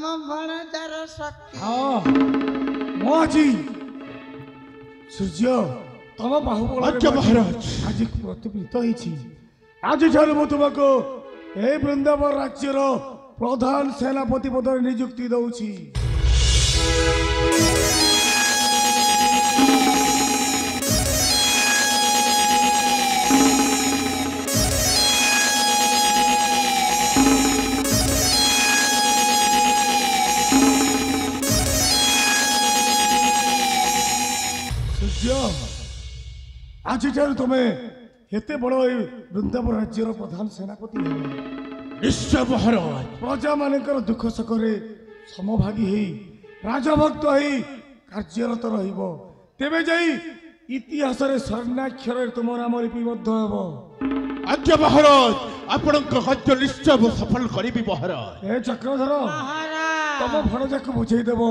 तम भणजार शक्ति हाँ माजी सूर्य तम बाहुबल आज्ञा महाराज आज प्रतिष्ठित होइछि आज ठाରୁ ମୁଁ ତୁମକୁ ए वृंदावन राज्यर प्रधान सेनापति पद नियुक्ति दउछि आज तुम्हें एते बड़ वृंदावन राज्यर प्रधान सेनापति निश्चय महाराज प्रजा मानकर दुख सखरे समभागी ही राजभक्त ही कार्यरत रहिबो तेबे जाई इतिहास रे स्वर्णाक्षर तुम नाम लिपिबद्ध हेबो आज्ञा महाराज आपनक कार्य निश्चय सफल करिबी महाराज ए चक्रधर तम भणजा को बुझाई देबो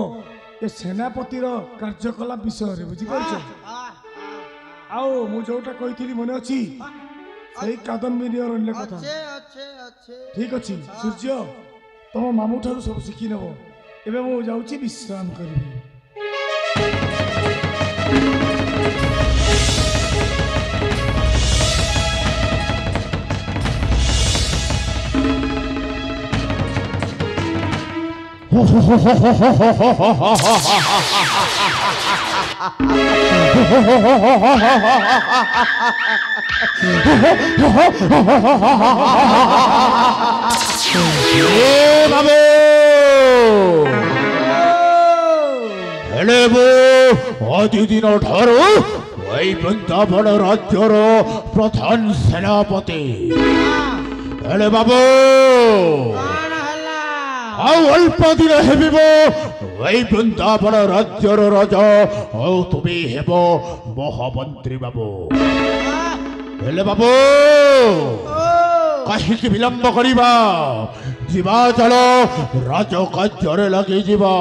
ए सेनापति रो कार्यकलाप विषय रे बुझी परछो आओ मु जोटा कहिथिली मने अछि सही कादम्बिनी अरण्य कथा ठीक अछि सूर्य तम मामू ठारू सब शिखि नेबो एबे मु जाउची विश्राम करिबी दिन ठारू वही वृंदावन राज्यर प्रधान सेनापति हेले बाबू अल्प दिन हेबिबो वही वृंदावन राज्यर राजा तुम्हें हेब महामंत्री बाबू हेले बाबू कहीं विलंब करिबा जीवा चल राज कार्य लगे जीवा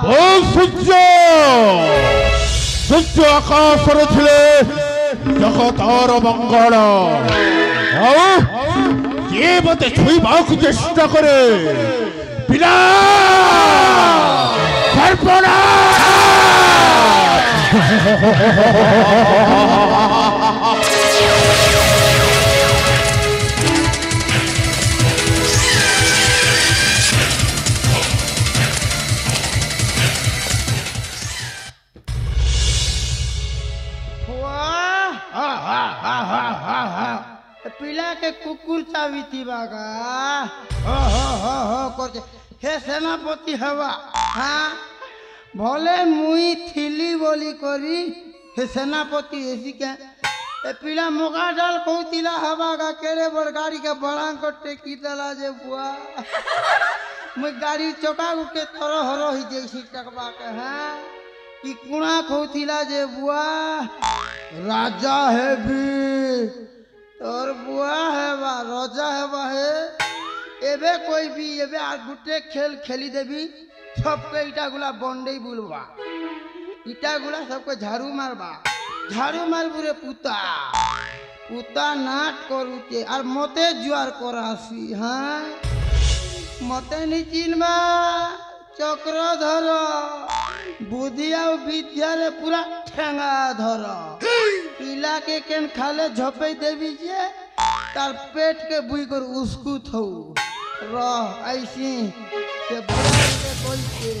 सूर्य सूर्य आकाश रे जगतर मंगल ये मत छुईबा चेष्टा करे पिला पिला के कुकुर चावी थी बागा करते हे सेनापति हवा हाँ भले मुई थिली बोली करी हे सेनापति ऐसी क्या ए पिला मोगा डाल कहतिला हवा का केड़े बड़ गाड़ी के बड़ा कटे की दला जे बुआ मुई गाड़ी चौका के थरो हरो ही जैसी टकबा के हाँ कि कुणा कहतिला जे बुआ राजा है भी तोर बुआ है बा राजा है बा है एबे कोई भी एबे आ गुटे खेल खेली देबी सबके इटा गुला बंडे बुलवा इटा गुला सबके झाड़ू मारबा झाड़ू मारबुरे पुता पुता नाट करूते और मते जुआर करासी हाँ मते नहीं चिन्हबा चक्रधर बुद्धि और विद्या रे पूरा ठेंगा धर पिला के केन खाले झपे देवी जे तार पेट के बुई कर उसकू थौ रह ऐसी के बड़ा के कोई के